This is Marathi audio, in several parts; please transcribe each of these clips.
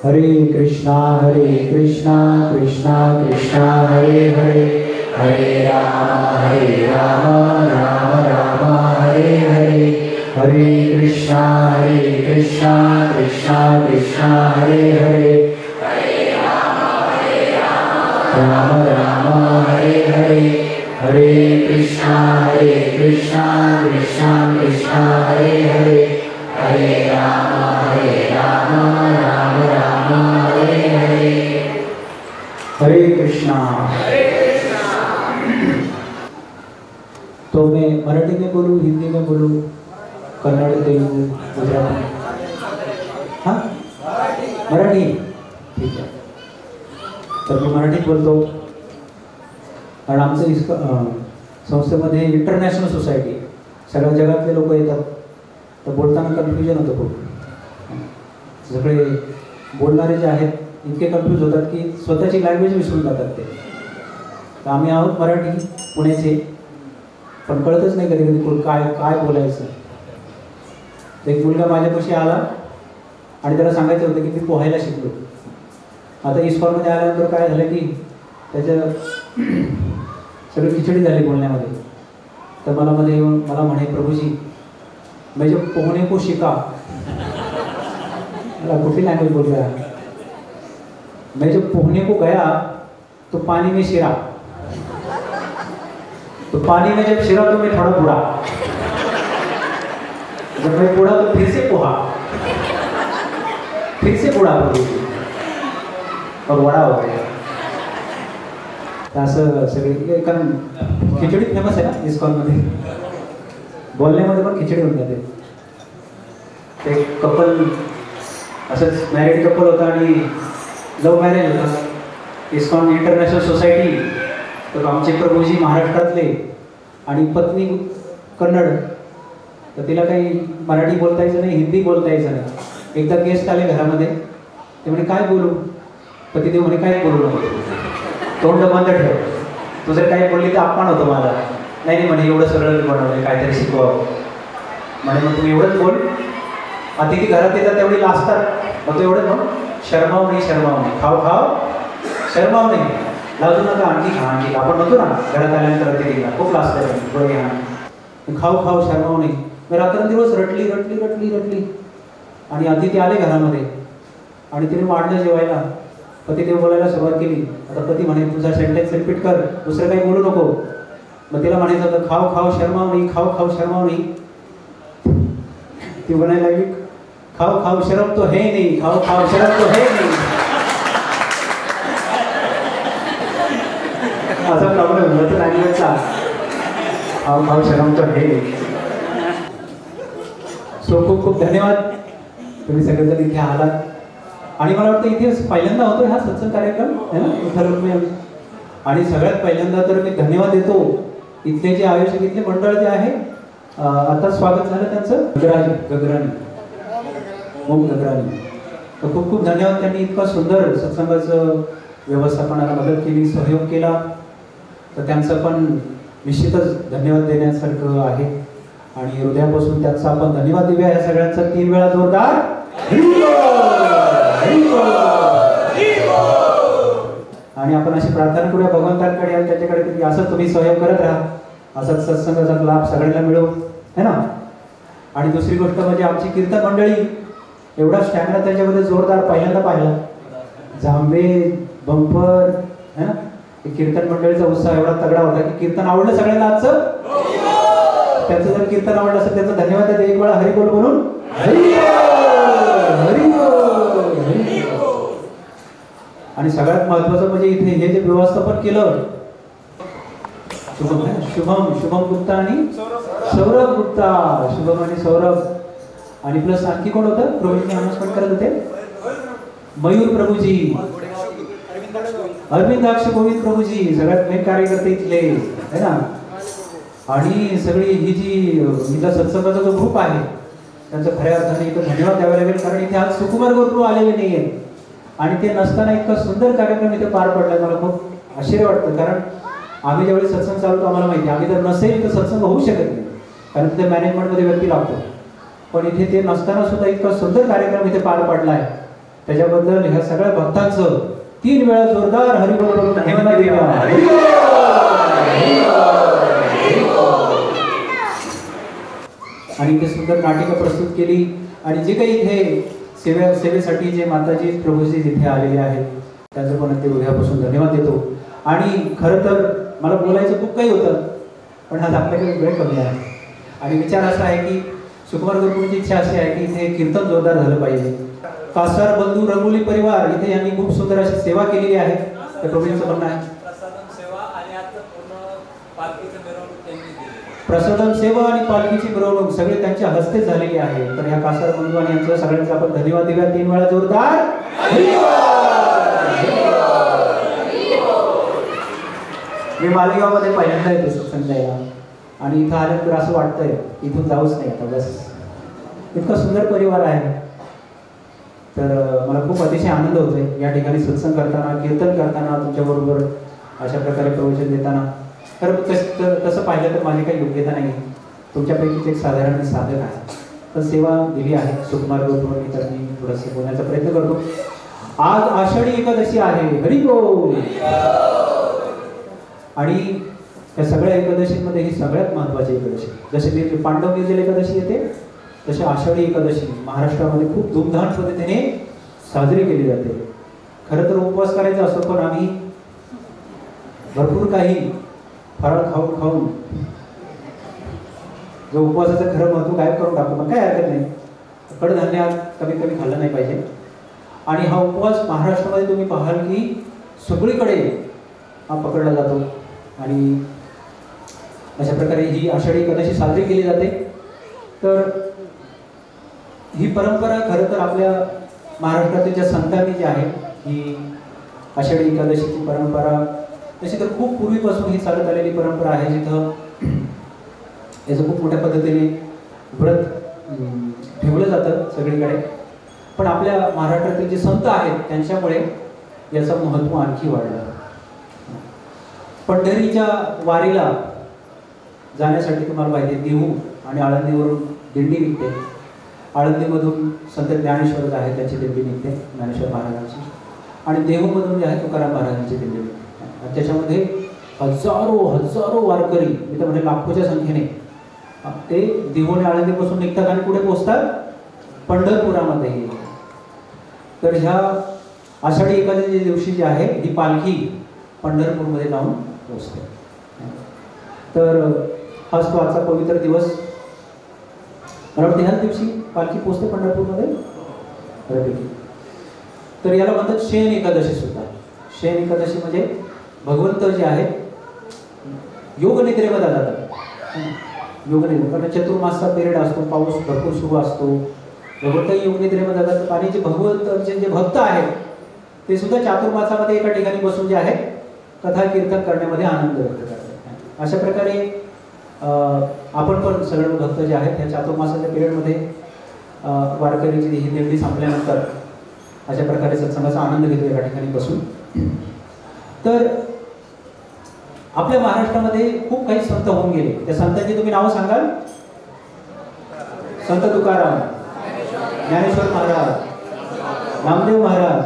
हरे कृष्णा कृष्णा कृष्णा हरे हरे हरे राम राम राम हरे हरे हरे कृष्णा कृष्णा कृष्णा हरे हरे हरे राम राम हरे हरे हरे कृष्णा कृष्णा कृष्णा हरे हरे हरे राम राम हरे हरे हरे कृष्णा। तो मैं मराठी में बोलूँ, हिंदी में बोलूँ, कन्नड़, तेलुगु, गुजराती? हाँ, मराठी ठीक आहे. तर मी मराठीत बोलतो कारण आमचं संस्थेमध्ये इंटरनॅशनल सोसायटी, सगळ्या जगातले लोक येतात. तर बोलताना कन्फ्युजन होतं खूप. सगळे बोलणारे जे आहेत इतके कन्फ्यूज होतात की स्वतःची लँग्वेज विसरून जातात ते. तर आम्ही आहोत मराठी पुण्याचे, पण कळतच नाही कधी कधी काय काय बोलायचं. एक मुलगा माझ्यापाशी आला आणि त्याला सांगायचं होतं की मी पोहायला शिकलो. आता इस्कॉनमध्ये आल्यानंतर काय झालं की त्याचं सगळी खिचडी झाली बोलण्यामध्ये. तर मला मध्ये येऊन मला म्हणे, प्रभूजी मैं जब पोहने को शिका, कुठली लँग्वेज बोल रहा है, मैं जब पोहने को गया तो पानी में शिरा, तो पानी में जब शिरा तो मैं थोड़ा बुड़ा, जब मैं बुड़ा तो फिर से पोहा, फिर से बुड़ा और बड़ा हो गया. असं सगळे, कारण खिचडी फेमस आहे ना इस्कॉनमध्ये, बोलण्यामध्ये पण खिचडी होऊन जाते. ते कपल असंच मॅरिड कपल होता आणि लव्ह मॅरेज होता. ISKCON international society. तर आमचे प्रभूजी महाराष्ट्रातले आणि पत्नी कन्नड. तर तिला काही मराठी बोलता यायचं नाही, हिंदी बोलता यायचं नाही. एकदा गेस्ट आले घरामध्ये, ते म्हणे काय बोलू. पतिदेव म्हणे काय बोलू नको, तोंड बंद ठेव, तू जर काही बोलली तर अपमान होतो मला. नाही म्हणे एवढं सगळं बनवलं, काहीतरी शिकवावं म्हणे. मग तुम्ही एवढंच बोल. अतिथी घरात येतात तेवढी लाजतात, मग तो एवढं मग शर्माव नाही, खाव शर्माव नाही, लाजू नका, आणखी खा. आपण म्हणतो ना घरात आल्यानंतर अतिथीला खूप लाजतं, थोडं घ्या, खाव शर्माव नाही. मी रात्रंदिवस रटली आणि अतिथी आले घरामध्ये आणि तिने वाढलं जेवायला. पतिदेव बोलायला सुरुवात केली. आता पती म्हणे तुझा सेंटेन्स रिपीट कर, दुसरं काही बोलू नको. मग तिला म्हणायचं होतं खाव शर्माव नाही. ती म्हणायला लागली खाव शर्म तो है नहीं, खाव शर्म तो है नहीं. असा प्रॉब्लेम होता लँग्वेजचा, खाव शर्म तो है नहीं. सो खूप धन्यवाद, तुम्ही सगळेजण इथे आलात. आणि मला वाटतं इथे पहिल्यांदा होतो हा सत्संग कार्यक्रम है ना इथं. आणि सगळ्यात पहिल्यांदा तर मी धन्यवाद देतो इथले जे आयोजक, इथले मंडळ जे आहे. आता स्वागत झालं त्यांचं, गगराणी. तर खूप धन्यवाद. त्यांनी इतका सुंदर सत्संगाचं व्यवस्थापनाला मदत केली, सहयोग केला. तर त्यांचं पण निश्चितच धन्यवाद देण्यासारखं आहे. आणि हृदयापासून त्यांचा आपण धन्यवाद देऊया. या सगळ्यांचा 3 वेळा जोरदार. आणि आपण अशी प्रार्थना करूया भगवंतांकडे आणि त्याच्याकडे की असं तुम्ही सहयोग करत राहा, असाच सत्संगाचा लाभ सगळ्यांना मिळो है ना. आणि दुसरी गोष्ट म्हणजे आमची कीर्तन मंडळी, एवढा स्टॅमिना त्याच्यामध्ये जोरदार पहिल्यांदा पाहिला. झांबे बंपर है ना. कीर्तन मंडळीचा उत्साह एवढा तगडा होता की कीर्तन आवडलं सगळ्यांना आजचं. त्याचं जर कीर्तन आवडलं असेल त्याचा धन्यवाद देते. एक वेळा हरिबोल बोलून आणि सगळ्यात महत्त्वाचं म्हणजे इथे हे जे व्यवस्थापन केलं शुभम गुप्ता आणि सौरभ गुप्ता. शुभम आणि सौरभ आणि प्लस आणखी कोण होतं प्रवीणने अनाउन्समेंट करत होते? मयूर प्रभूजी, अरविंदाक्ष गोविंद प्रभूजी, सगळ्यात मेन कार्यकर्ते इथले है ना. आणि सगळी ही जी इथला सत्संगाचा जो ग्रुप आहे त्यांचं खऱ्या अर्थाने इथं धन्यवाद द्यावा लागेल, कारण इथे आज सुकुमार गुरु आलेले नाही आहेत आणि ते नसताना इतका सुंदर कार्यक्रम इथे पार पडलाय. मला खूप आश्चर्य वाटतं, कारण आम्ही ज्यावेळी सत्संग चालवतो आम्हाला माहिती आहे, आम्ही जर नसेल तर सत्संग होऊ शकत नाही, कारण तिथे मॅनेजमेंटमध्ये व्यक्ती लागतो. पण इथे ते नसताना सुद्धा इतका सुंदर कार्यक्रम इथे पार पडला आहे. त्याच्याबद्दल ह्या सगळ्या भक्तांचं 3 वेळा जोरदार हरिबोल बोलून धन्यवाद देऊया. आणि इथे सुंदर नाटिका प्रस्तुत केली आणि जे काही इथे सेवेसाठी जे माताजी प्रभूजी जिथे आलेले आहेत त्यांचं पण ते उद्यापासून धन्यवाद देतो. आणि खरं तर मला बोलायचं खूप काही होतं, पण आज आपल्याकडे वेळ कमी आहे आणि विचार असा आहे की सुकुमार गुरुजींची इच्छा अशी आहे की इथे कीर्तन जोरदार झालं पाहिजे. कासार बंधू रंगोली परिवार इथे यांनी खूप सुंदर अशी सेवा केलेली आहे. त्या प्रभूंचं म्हणणं आहे प्रसादन सेवा आणि पालखीची मिरवणूक सगळे त्यांच्या हस्ते झालेली आहे. तर ह्या कासार बंधू आणि यांचं सगळ्यांचा आपण धन्यवाद देऊया. 3 वेळा जोरदार. मी मालेगावमध्ये पहिल्यांदा येतो सत्संग द्यायला आणि इथं आल्यानंतर असं वाटतंय इथून जाऊच नाही आता, बस इतका सुंदर परिवार आहे. तर मला खूप अतिशय आनंद होतोय या ठिकाणी सत्संग करताना, कीर्तन करताना, तुमच्याबरोबर अशा प्रकारे प्रवचन देताना. तर तसं पाहिलं तर माझी काही योग्यता नाही, तुमच्यापैकीच एक साधारण साधक आहे, पण सेवा दिली आहे सुकुमार गुरुजी, तर मी थोडंसं बोलण्याचा प्रयत्न करतो. आज आषाढी एकादशी आहे. हरिबोल. आणि या सगळ्या एकादशीमध्ये ही सगळ्यात महत्त्वाची एकादशी, जसे पांडव निर्जल एकादशी येते तशी आषाढी एकादशी महाराष्ट्रामध्ये खूप धूमधाम पद्धतीने साजरी केली जाते. खरं तर उपवास करायचा असतो, पण आम्ही भरपूर काही फराळ खाऊन जो उपवासाचं खरं महत्त्व गायब करून टाकतो, पण काय हरकत नाही, कडधान्य कमीत कमी खाल्लं नाही पाहिजे. आणि हा उपवास महाराष्ट्रामध्ये तुम्ही पाहाल की सगळीकडे हा पकडला जातो आणि अशा प्रकारे ही आषाढी एकादशी साजरी केली जाते. तर ही परंपरा खरं तर आपल्या महाराष्ट्रातील ज्या संतांनी जी आहे ही आषाढी एकादशीची परंपरा तशी तर खूप पूर्वीपासून ही चालत आलेली परंपरा आहे, जिथं याचं खूप मोठ्या पद्धतीने व्रत ठेवलं जातं सगळीकडे. पण आपल्या महाराष्ट्रातील जे संत आहेत त्यांच्यामुळे याचं महत्त्व आणखी वाढलं. पंढरीच्या वारीला जाण्यासाठी तुम्हाला माहिती आहे देहू आणि आळंदीवरून दिंडी निघते. आळंदीमधून संत ज्ञानेश्वर जे आहे त्याची दिंडी निघते, ज्ञानेश्वर महाराजांची, आणि देहूमधून जे आहे तुकाराम महाराजांची दिंडी निघते. आणि त्याच्यामध्ये हजारो वारकरी, मी तर म्हणजे लाखोच्या संख्येने ते देहू आणि आळंदीपासून निघतात आणि कुठे पोहोचतात? पंढरपुरामध्ये. तर ह्या आषाढी एकादशी दिवशी जी आहे ही पालखी पंढरपूरमध्ये जाऊन पोहोचते. तर हाच तो आजचा पवित्र दिवस. मला वाटतं ह्याच दिवशी पालखी पोहोचते पंढरपूरमध्ये बऱ्यापैकी. तर याला म्हणतात शयन एकादशी सुद्धा. शयन एकादशी म्हणजे भगवंत जे आहे योगनिद्रेमध्ये जातात. योगनिद्रे कारण चतुर्मासचा पिरियड असतो, पाऊस भरपूर सुरू असतो, भगवंत योगनिद्रेमध्ये जातात. आणि जे भगवंतांचे जे भक्त आहेत ते सुद्धा चातुर्मासामध्ये एका ठिकाणी बसून जे आहे कथा कीर्तन करण्यामध्ये आनंद व्यक्त करतात. अशा प्रकारे आपण पण सगळे भक्त जे आहेत त्या चातुर्मासाच्या पिरियडमध्ये वारकरीची ही दिंडी संपल्यानंतर अशा प्रकारे सत्संगाचा आनंद घेतो एका ठिकाणी बसून. तर आपल्या महाराष्ट्रामध्ये खूप काही संत होऊन गेले. त्या संतांची तुम्ही नावं सांगाल? संत तुकाराम, ज्ञानेश्वर महाराज, नामदेव महाराज,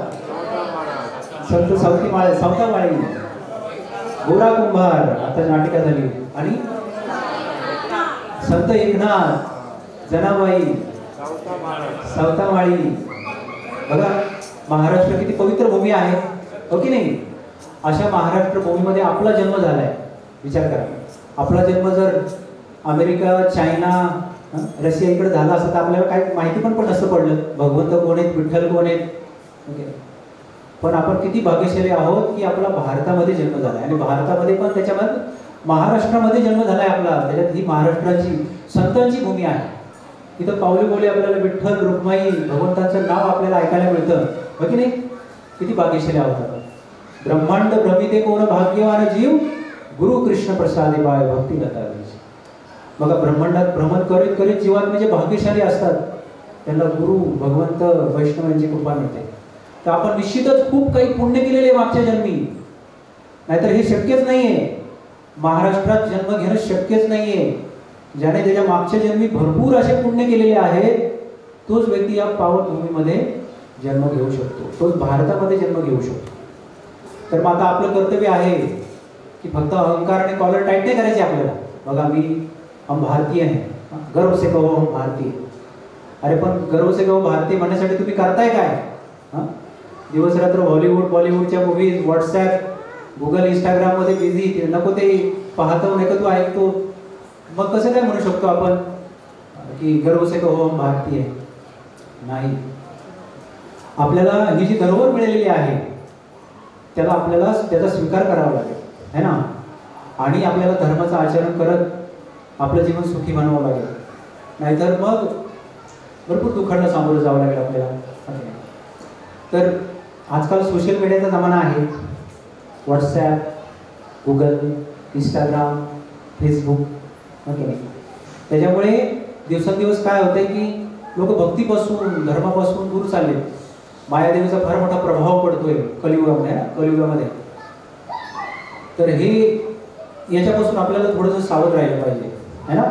संत सावतामाळी, गोरा कुंभार, आता नाटिका झाली, आणि संत एकनाथ, जनाबाई, सावतामाळी. बघा महाराष्ट्र किती पवित्र भूमी आहे, हो की नाही? अशा महाराष्ट्र भूमीमध्ये आपला जन्म झालाय. विचार करा, आपला जन्म जर अमेरिका, चायना, रशिया इकडे झाला असता तर आपल्याला काय माहिती पण नसतं पडलं भगवंत कोण आहेत, विठ्ठल कोण आहेत. ओके, पण आपण किती भाग्यशाली आहोत की आपला भारतामध्ये जन्म झाला आणि भारतामध्ये पण त्याच्यामध्ये महाराष्ट्रामध्ये जन्म झालाय आपला, त्याच्यात ही महाराष्ट्राची संतांची भूमी आहे. इथं पावले पावले आपल्याला विठ्ठल, रुक्माई, भगवंताचं नाव आपल्याला ऐकायला मिळतं, हो की नाही? किती भाग्यशाली आहोत आपण. ब्रह्मांड भ्रमिते कोण भाग्यवान जीव, गुरु कृष्ण प्रसादे पाय भक्ती लता. बघा, ब्रह्मांडात भ्रमण करीत करीत जीवात्मे जे भाग्यशाली असतात त्यांना गुरु, भगवंत, वैष्णवांची कृपा मिळते. तर आपण निश्चितच खूप काही पुण्य केलेले मागच्या जन्मी, नाहीतर हे शक्यच नाहीये. महाराष्ट्रात जन्म घेणं शक्यच नाहीये. ज्याने त्याच्या मागच्या जन्मी भरपूर असे पुण्य केलेले आहेत तोच व्यक्ती या पावनभूमीमध्ये जन्म घेऊ शकतो, तोच भारतामध्ये जन्म घेऊ शकतो. तर मग आता आपलं कर्तव्य आहे की फक्त अहंकाराने कॉलर टाईट नाही करायचे आपल्याला. बघा, हम भारतीय आहे, गर्व से कहो हम भारतीय. अरे पण गर्व से कहो भारतीय म्हणण्यासाठी तुम्ही करताय काय? दिवस रात्र हॉलिवूड, बॉलिवूडच्या मूवीज, व्हॉट्सॲप, गुगल, इंस्टाग्राममध्ये बिझी, नको ते पाहतो नाही का तू ऐकतो. मग कसं काय म्हणू शकतो आपण की गर्व से कहो हम भारतीय? नाही. आपल्याला ही जी धरोहर मिळालेली आहे त्याला आपल्याला त्याचा स्वीकार करावा लागेल, है ना? आणि आपल्याला धर्माचं आचरण करत आपलं जीवन सुखी बनवावं लागेल. नाहीतर मग भरपूर दुःखांना सामोरं जावं लागेल आपल्याला. तर आजकाल सोशल मीडियाचा जमाना आहे. WhatsApp, Google, Instagram, Facebook, okay नाही? त्याच्यामुळे दिवसेंदिवस काय होतंय की लोक भक्तीपासून, धर्मापासून दूर चालले. मायादेवीचा फार मोठा प्रभाव पडतोय कलियुगामध्ये, कलियुगामध्ये. तर हे याच्यापासून आपल्याला थोडंसं सावध राहिलं पाहिजे, है ना?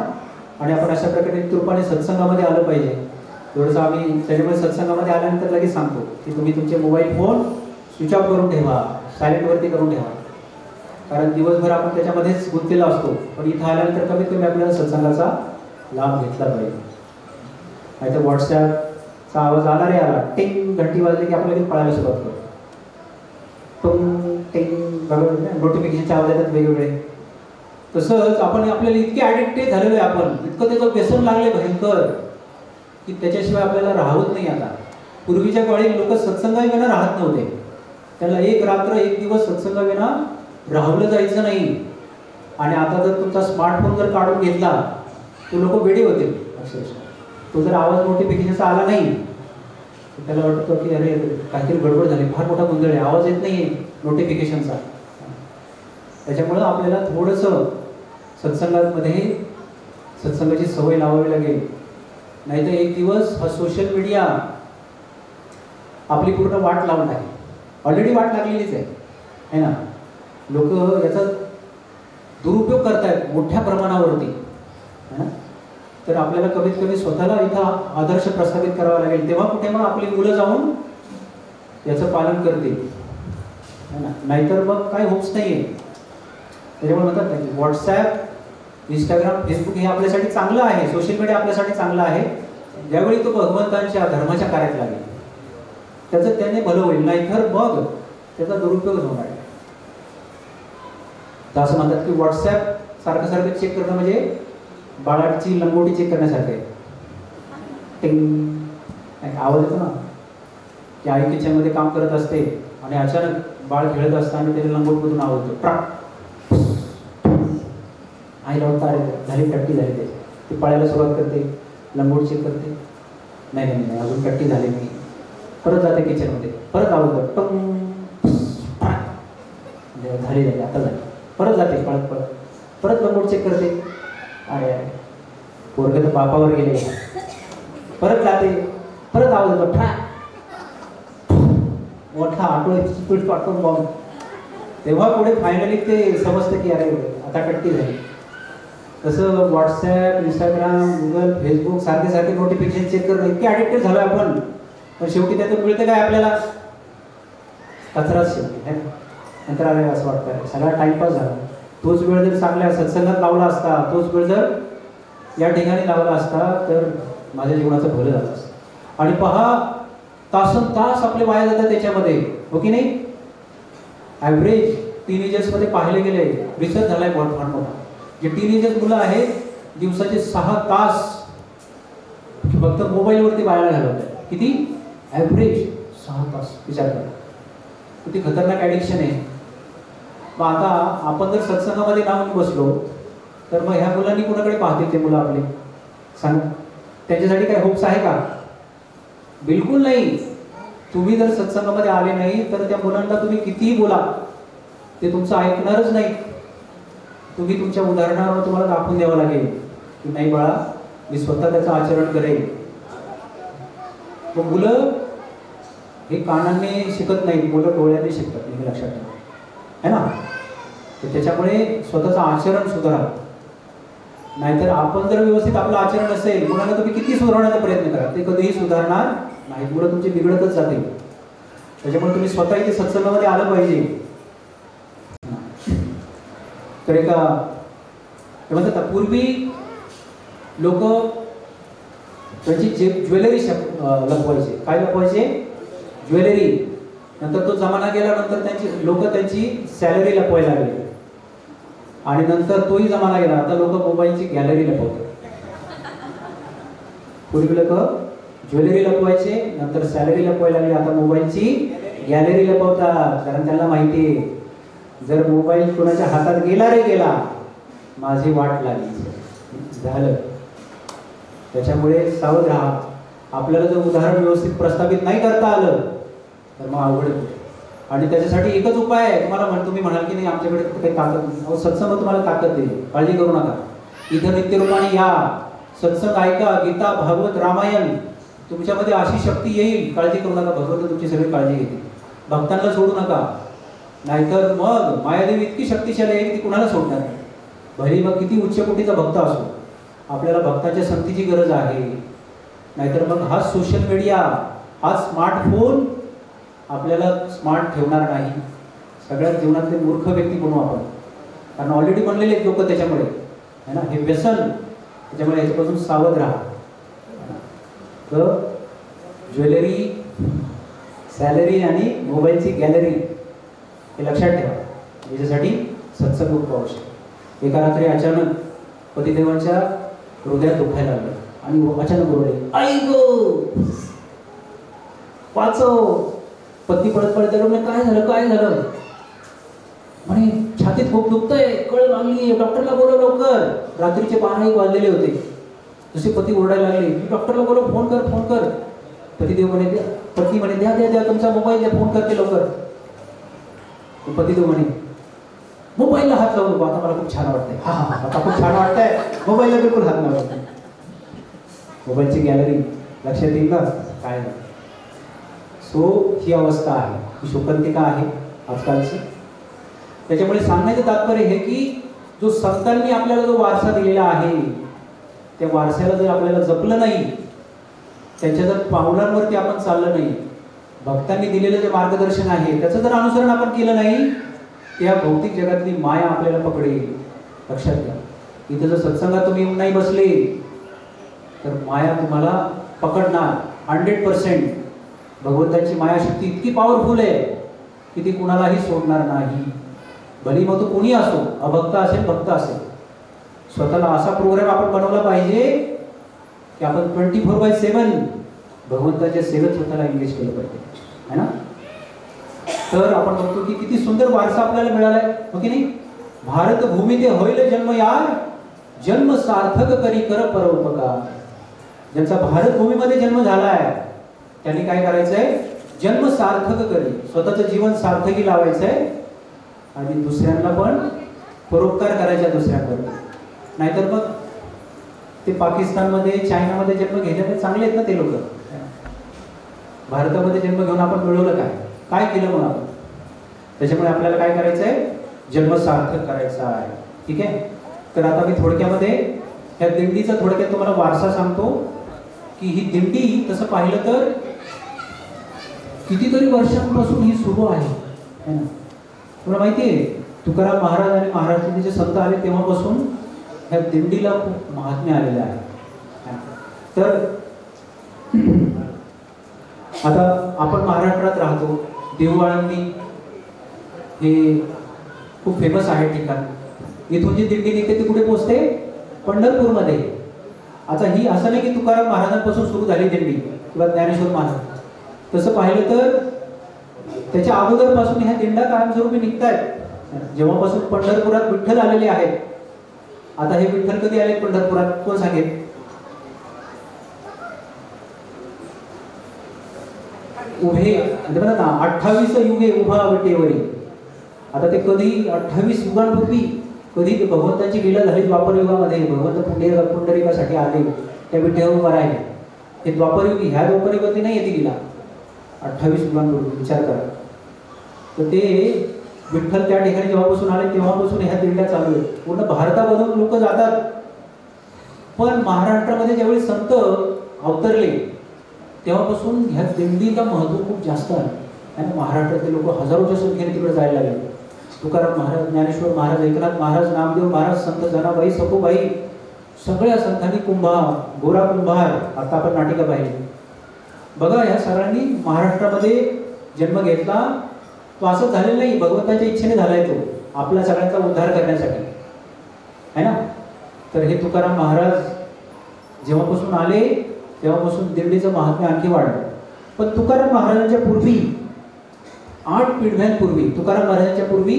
आणि आपण अशा प्रकारे कृपाने सत्संगामध्ये आलं पाहिजे. थोडंसं आम्ही त्याच्यामुळे सत्संगामध्ये आल्यानंतर लगेच सांगतो की तुम्ही तुमचे मोबाईल फोन स्विच ऑफ करून ठेवा, सायलेंटवरती करून ठेवा. कारण दिवसभर आपण त्याच्यामध्येच गुंतलेला असतो. पण इथं आल्यानंतर कमीत कमी आपल्याला सत्संगाचा लाभ घेतला पाहिजे. नाहीतर व्हॉट्सॲपचा आवाज आला रे आला, टिंग घंटी वाजली की आपण लगेच पळायला सुरुवात करतो. टुंग टिंग बघा, नोटिफिकेशनचे आवाज येतात वेगवेगळे. तसंच आपण आपल्याला इतके ॲडिक्टेड झालेलो आहे, आपण इतकं त्याचं व्यसन लागले भयंकर की त्याच्याशिवाय आपल्याला राहत नाही. आता पूर्वीच्या काळी लोक सत्संगाविना राहत नव्हते. त्याला एक रात्र एक दिवस सत्संगाविना राहवलं जायचं नाही. आणि आता जर तुमचा स्मार्टफोन जर काढून घेतला तर लोक वेडे होते अक्षरशः. तो जर आवाज नोटिफिकेशनचा आला नाही त्याला वाटतं की अरे काहीतरी गडबड झाली, फार मोठा गोंधळ आहे, आवाज येत नाही नोटिफिकेशनचा. त्याच्यामुळं आपल्याला थोडंसं सत्संगामध्ये सत्संगाची सवय लावावी लागेल. नाहीतर एक दिवस हा सोशल मीडिया आपली पूर्ण वाट लावून आहे. ऑलरेडी वाट लागलेलीच आहे ना? लोक याचा दुरुपयोग करतायत मोठ्या प्रमाणावरती, है ना? तर आपल्याला कमीत कमी स्वतःला इथं आदर्श प्रस्थापित करावा लागेल. तेव्हा कुठे मग आपली मुलं जाऊन याचं पालन करतील, है ना? नाहीतर मग काय होप्स नाही आहे. त्याच्यामुळे म्हणतात ना की व्हॉट्सॲप, इंस्टाग्राम, फेसबुक हे आपल्यासाठी चांगलं आहे, सोशल मीडिया आपल्यासाठी चांगलं आहे ज्यावेळी तो भगवंतांच्या धर्माच्या कार्यात लागेल, त्याचं त्याने भलं होईल. नाहीतर मग त्याचा दुरुपयोग होणार आहे. तर असं म्हणतात की व्हॉट्सॲप सारखं सारखं चेक करणं म्हणजे बाळाची लंगोटी चेक करण्यासारखं आहे. टिंग आवाज येतो ना की आई किचनमध्ये काम करत असते आणि अचानक बाळ खेळत असताना त्याला लंगोटमधून आवाज येतो, ट्राक. आईला वाटतं अरे झाली, कट्टी झाली. ती पळायला सुरुवात करते, लंगोट चेक करते, नाही नाही नाही अजून कट्टी झाली नाही. परत जाते किचनमध्ये, परत आवाज येतो, टंग, झाली झाली आता झाली. परत जाते पळत पळत, परत लंगोट चेक करते, अरे अरे पोरगं तर बापावर गेले. परत जाते, परत आवाज येतो, ठा, मोठा आटोळी स्पीड पाठवून बॉम्ब. तेव्हा पुढे फायनली ते समजतं की अरे आता कट्टी झाली. तसं व्हॉट्सॲप, इंस्टाग्राम, गुगल, फेसबुक सारखे सारखे नोटिफिकेशन चेक करणं इतके ॲडिक्टेड झालो आपण. पण शेवटी त्यातून मिळतं काय आपल्याला? कचराच शेवटी आहे. नंतर आले असं वाटतं सगळा टाईमपास झाला. तोच वेळ जर चांगल्या सत्संगात लावला असता, तोच वेळ जर या ठिकाणी लावला असता तर माझ्या जीवनाचं भलं झालं असतं. आणि पहा तासन तास आपले वाया जातात त्याच्यामध्ये, हो की नाही? ॲव्हरेज टीनेजर्समध्ये पाहिले गेले, रिसर्च झालाय फार मोठा. जे टीनेजर्स मुलं आहेत दिवसाचे 6 तास फक्त मोबाईलवरती वाया घालवतात. किती? ॲव्हरेज 6 तास. विचार करा किती खतरनाक ॲडिक्शन आहे. मग आता आपण जर सत्संगामध्ये नावून बसलो तर मग ह्या मुलांनी कुणाकडे पाहते ते मुलं आपले? सांग, त्यांच्यासाठी काय होप्स आहे का? बिलकुल नाही. तुम्ही जर सत्संगामध्ये आले नाही तर त्या मुलांना तुम्ही कितीही बोला ते तुमचं ऐकणारच नाही. तुम्ही तुमच्या उदाहरणावर तुम्हाला दाखवून द्यावं लागेल की नाही बाळा, मी स्वतः त्याचं आचरण करेन. मग मुलं हे कानाने शिकत नाही, मुलं डोळ्याने शिकतात, हे लक्षात ठेवा, है ना. तर त्याच्यामुळे स्वतःचं आचरण सुधारा. नाहीतर आपण जर व्यवस्थित आपलं आचरण असेल, मुलांना तुम्ही किती सुधारण्याचा प्रयत्न करा, ते कधीही सुधारणार नाही. मुलं तुमची बिघडतच जातील. त्याच्यामुळे तुम्ही स्वतः इथे सत्संगामध्ये आलं पाहिजे. तर एका म्हणतात पूर्वी लोक त्यांची ज्वेलरी लपवायचे. काय लपवायचे? ज्वेलरी. नंतर तो जमाना गेल्यानंतर त्यांची लोक त्यांची सॅलरी लपवायला लागली. आणि नंतर तोही जमाना गेला, आता लोक मोबाईलची गॅलरी लपवतात. पूर्वी लोक ज्वेलरी लपवायचे, नंतर सॅलरी लपवायला लागली, आता मोबाईलची गॅलरी लपवतात. कारण त्यांना माहिती आहे जर मोबाईल कोणाच्या हातात गेला रे गेला, माझी वाट लागली झालं. त्याच्यामुळे सावध राहा. आपल्याला जर उदाहरण व्यवस्थित प्रस्थापित नाही करता आलं तर मग अवघड होते. आणि त्याच्यासाठी एकच उपाय आहे. तुम्ही म्हणाल की नाही आमच्याकडे काही ताकद नाही. सत्संग तुम्हाला ताकद देईल, काळजी करू नका. इथं नित्यरूपाने या, सत्संग ऐका, गीता, भागवत, रामायण, तुमच्यामध्ये अशी शक्ती येईल, काळजी करू नका. भगवंत तुमची सगळी काळजी घेते. भक्तांना सोडू नका, नाहीतर मग मायादेवी इतकी शक्तिशाली आहे की ती कुणाला सोडणार नाही. भले मग किती उच्च कोटीचा भक्त असो, आपल्याला भक्तांच्या संगतीची गरज आहे. नाहीतर मग हा सोशल मीडिया, हा स्मार्टफोन आपल्याला स्मार्ट ठेवणार नाही. सगळ्यात जीवनातले मूर्ख व्यक्ती बनू आपण, कारण ऑलरेडी बनलेले आहेत लोक त्याच्यामुळे, है ना. हे व्यसन, त्याच्यामुळे याच्यापासून सावध राहा. तर ज्वेलरी, सॅलरी आणि मोबाईलची गॅलरी हे लक्षात ठेवा. याच्यासाठी सत्संग खूप आवश्यक. एका रात्री अचानक पतिदेवांच्या हृदयात दुखायला लागलं आणि अचानक बोलले, आई गो वाचव. पत्नी पळत पळत काय झालं काय झालं म्हणे, छातीत खूप दुखतंय, कळ लागली, डॉक्टरला बोलव लवकर. रात्रीचे 12-1 वाजलेले होते. जसे पती ओरडायला लागले, डॉक्टरला बोलव, फोन कर फोन कर. पतिदेव म्हणे, पत्नी म्हणे, द्या द्या द्या तुमचा मोबाईल द्या, फोन करते लवकर. पतिदेव म्हणे, मोबाईलला हात लावून नको, आता मला खूप छान वाटतंय. हा हा, आता खूप छान वाटतंय, मोबाईलला बिलकुल हात लावू. मोबाईलची गॅलरी लक्षात येईल का काय? सो ही अवस्था आहे, ही शोकांतिका आहे आजकालची. त्याच्यामुळे सांगण्याचं तात्पर्य हे की जो संतांनी आपल्याला जो वारसा दिलेला आहे, त्या वारशाला जर आपल्याला जपलं नाही, त्यांच्या जर पावलांवरती आपण चाललं नाही, भक्तांनी दिलेलं जे मार्गदर्शन आहे त्याचं जर अनुसरण आपण केलं नाही, त्या भौतिक जगातली माया आपल्याला पकडेल. लक्षात घ्या. इथं जर सत्संगात तुम्ही येऊन नाही बसले तर माया तुम्हाला पकडणार 100%. भगवंताची मायाशक्ती इतकी पॉवरफुल आहे की ती कुणालाही सोडणार नाही. भली मग तो कोणी असो, अभक्त असेल भक्त असेल. स्वतःला असा प्रोग्राम आपण बनवला पाहिजे की आपण 24/7 भगवंताच्या सेवेत स्वतःला एंगेज केलं पाहिजे, है ना. तर आपण बघतो की किती सुंदर वारसा आपल्याला मिळालाय, हो की नाही. भारत भूमी ते होईल जन्म यार, जन्म सार्थक करी कर परोपकार. ज्यांचा भारत भूमीमध्ये जन्म झालाय त्यांनी काय करायचंय? जन्म सार्थक करी, स्वतःचं जीवन सार्थकी लावायचंय आणि दुसऱ्यांना पण परोपकार करायचा दुसऱ्यांवर. नाहीतर मग ते पाकिस्तानमध्ये, चायनामध्ये जन्म घेण्याचे चांगले आहेत ना ते लोक. भारतामध्ये जन्म घेऊन आपण मिळवलं काय? काय केलं मग आपण? त्याच्यामुळे आपल्याला काय करायचंय? जन्म सार्थक करायचा आहे. ठीक आहे. तर आता मी थोडक्यामध्ये ह्या दिंडीचा थोडक्यात तुम्हाला वारसा सांगतो की ही दिंडी तसं पाहिलं तर कितीतरी वर्षांपासून ही सुरू आहे, है ना. तुम्हाला माहिती आहे तुकाराम महाराज आणि महाराष्ट्राचे जे संत आले तेव्हापासून ह्या दिंडीला खूप महात्म्य आलेलं आहे. तर आता आपण महाराष्ट्रात राहतो, देऊळआळंदी हे खूप फेमस आहे ठिकाण. इथून जी दिंडी निघते ती कुठे पोहोचते? पंढरपूरमध्ये. आता ही असं नाही की तुकाराम महाराजांपासून सुरू झाली दिंडी किंवा ज्ञानेश्वर महाराज. तसं पाहिलं तर त्याच्या अगोदरपासून ह्या दिंडा कायमस्वरूपी निघतायत. जेव्हापासून पंढरपुरात विठ्ठल आलेले आहेत, आता हे विठ्ठल कधी आले पंढरपुरात कोण सांगेल? उभे म्हणतात ना 28 युगे उभा विटेवरी. आता ते कधी 28 युगांपूर्वी कधी ते भगवंताची लीला झाली द्वापर युगामध्ये. भगवंत पुंडरीकासाठी आले, त्या विठ्ठल उभा राहिले. हे द्वापर युगी, ह्या द्वापर युगातली नाही येते लीला, 28 युगांपूर्वी विचार करा. तर ते विठ्ठल त्या ठिकाणी जेव्हापासून आले तेव्हापासून ह्या दिंड्या चालू आहेत. पूर्ण भारतामधून लोक जातात. पण महाराष्ट्रामध्ये ज्यावेळी संत अवतरले तेव्हापासून ह्या दिंडीला महत्त्व खूप जास्त आहे. आणि महाराष्ट्रातले लोक हजारोच्या संख्येने तिकडे जायला लागले. तुकाराम महाराज, ज्ञानेश्वर महाराज, एकनाथ महाराज, नामदेव महाराज, संत जनाबाई, सखुबाई, सगळ्या संतांनी, गोरा कुंभार, आता आपण नाटिका पाहिली बघा, ह्या सगळ्यांनी महाराष्ट्रामध्ये जन्म घेतला. तो असं झालेलं नाही, भगवंताच्या इच्छेने झालाय तो, आपला सगळ्यांचा उद्धार करण्यासाठी है ना. तर हे तुकाराम महाराज जेव्हापासून आले तेव्हापासून दिंडीचं महात्म्य आणखी वाढलं. पण तुकाराम महाराजांच्या पूर्वी 8 पिढ्यांपूर्वी, तुकाराम महाराजांच्या पूर्वी